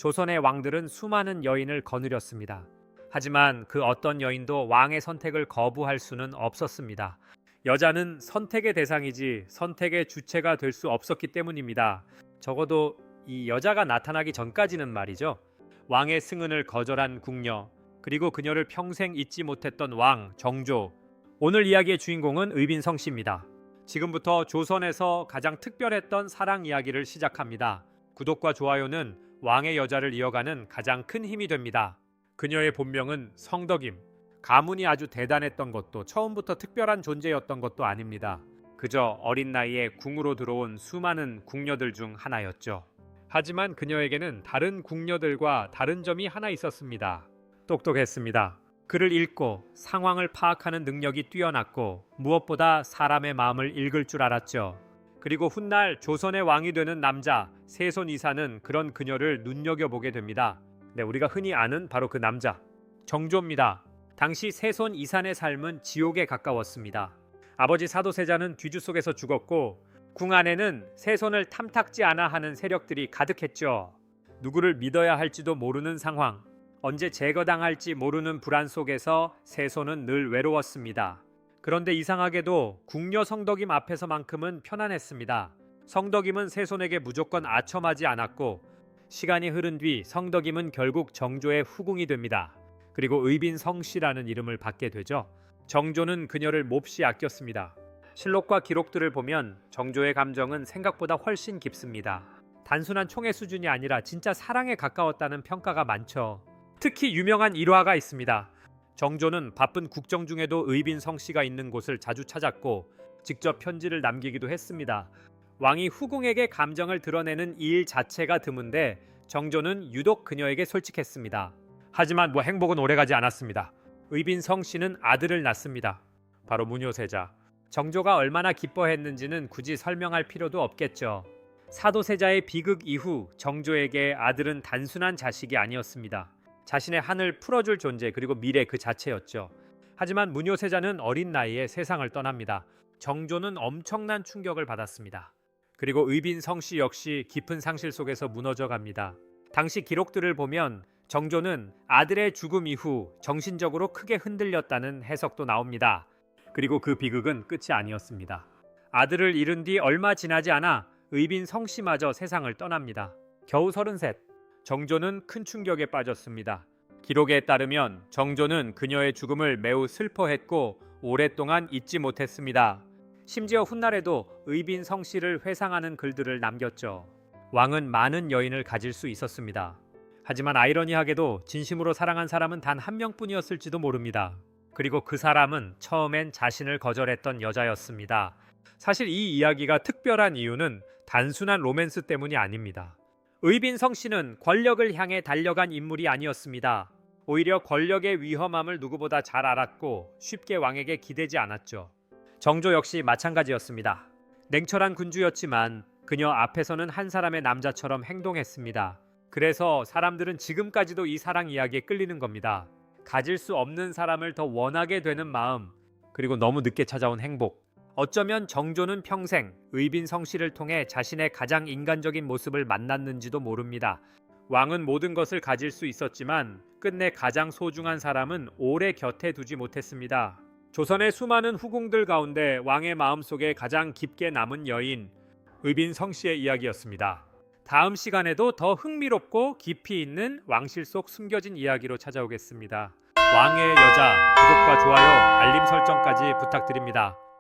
조선의 왕들은 수많은 여인을 거느렸습니다. 하지만 그 어떤 여인도 왕의 선택을 거부할 수는 없었습니다. 여자는 선택의 대상이지 선택의 주체가 될 수 없었기 때문입니다. 적어도 이 여자가 나타나기 전까지는 말이죠. 왕의 승은을 거절한 궁녀, 그리고 그녀를 평생 잊지 못했던 왕 정조. 오늘 이야기의 주인공은 의빈성 씨입니다. 지금부터 조선에서 가장 특별했던 사랑 이야기를 시작합니다. 구독과 좋아요는 왕의 여자를 이어가는 가장 큰 힘이 됩니다. 그녀의 본명은 성덕임. 가문이 아주 대단했던 것도 처음부터 특별한 존재였던 것도 아닙니다. 그저 어린 나이에 궁으로 들어온 수많은 궁녀들 중 하나였죠. 하지만 그녀에게는 다른 궁녀들과 다른 점이 하나 있었습니다. 똑똑했습니다. 글을 읽고 상황을 파악하는 능력이 뛰어났고 무엇보다 사람의 마음을 읽을 줄 알았죠. 그리고 훗날 조선의 왕이 되는 남자 세손 이사는 그런 그녀를 눈여겨보게 됩니다. 네, 우리가 흔히 아는 바로 그 남자 정조입니다. 당시 세손 이산의 삶은 지옥에 가까웠습니다. 아버지 사도세자는 뒤주 속에서 죽었고 궁 안에는 세손을 탐탁지 않아 하는 세력들이 가득했죠. 누구를 믿어야 할지도 모르는 상황, 언제 제거당할지 모르는 불안 속에서 세손은 늘 외로웠습니다. 그런데 이상하게도 궁녀 성덕임 앞에서만큼은 편안했습니다. 성덕임은 세손에게 무조건 아첨하지 않았고 시간이 흐른 뒤 성덕임은 결국 정조의 후궁이 됩니다. 그리고 의빈성 씨라는 이름을 받게 되죠. 정조는 그녀를 몹시 아꼈습니다. 실록과 기록들을 보면 정조의 감정은 생각보다 훨씬 깊습니다. 단순한 총애 수준이 아니라 진짜 사랑에 가까웠다는 평가가 많죠. 특히 유명한 일화가 있습니다. 정조는 바쁜 국정 중에도 의빈성 씨가 있는 곳을 자주 찾았고 직접 편지를 남기기도 했습니다. 왕이 후궁에게 감정을 드러내는 이 일 자체가 드문데 정조는 유독 그녀에게 솔직했습니다. 하지만 행복은 오래가지 않았습니다. 의빈성 씨는 아들을 낳습니다. 바로 문효세자. 정조가 얼마나 기뻐했는지는 굳이 설명할 필요도 없겠죠. 사도세자의 비극 이후 정조에게 아들은 단순한 자식이 아니었습니다. 자신의 한을 풀어줄 존재, 그리고 미래 그 자체였죠. 하지만 문효세자는 어린 나이에 세상을 떠납니다. 정조는 엄청난 충격을 받았습니다. 그리고 의빈성 씨 역시 깊은 상실 속에서 무너져 갑니다. 당시 기록들을 보면 정조는 아들의 죽음 이후 정신적으로 크게 흔들렸다는 해석도 나옵니다. 그리고 그 비극은 끝이 아니었습니다. 아들을 잃은 뒤 얼마 지나지 않아 의빈성 씨마저 세상을 떠납니다. 겨우 33. 정조는 큰 충격에 빠졌습니다. 기록에 따르면 정조는 그녀의 죽음을 매우 슬퍼했고 오랫동안 잊지 못했습니다. 심지어 훗날에도 의빈성 씨를 회상하는 글들을 남겼죠. 왕은 많은 여인을 가질 수 있었습니다. 하지만 아이러니하게도 진심으로 사랑한 사람은 단 한 명뿐이었을지도 모릅니다. 그리고 그 사람은 처음엔 자신을 거절했던 여자였습니다. 사실 이 이야기가 특별한 이유는 단순한 로맨스 때문이 아닙니다. 의빈성 씨는 권력을 향해 달려간 인물이 아니었습니다. 오히려 권력의 위험함을 누구보다 잘 알았고 쉽게 왕에게 기대지 않았죠. 정조 역시 마찬가지였습니다. 냉철한 군주였지만 그녀 앞에서는 한 사람의 남자처럼 행동했습니다. 그래서 사람들은 지금까지도 이 사랑 이야기에 끌리는 겁니다. 가질 수 없는 사람을 더 원하게 되는 마음, 그리고 너무 늦게 찾아온 행복. 어쩌면 정조는 평생 의빈성 씨를 통해 자신의 가장 인간적인 모습을 만났는지도 모릅니다. 왕은 모든 것을 가질 수 있었지만 끝내 가장 소중한 사람은 오래 곁에 두지 못했습니다. 조선의 수많은 후궁들 가운데 왕의 마음속에 가장 깊게 남은 여인, 의빈성 씨의 이야기였습니다. 다음 시간에도 더 흥미롭고 깊이 있는 왕실 속 숨겨진 이야기로 찾아오겠습니다. 왕의 여자, 구독과 좋아요, 알림 설정까지 부탁드립니다.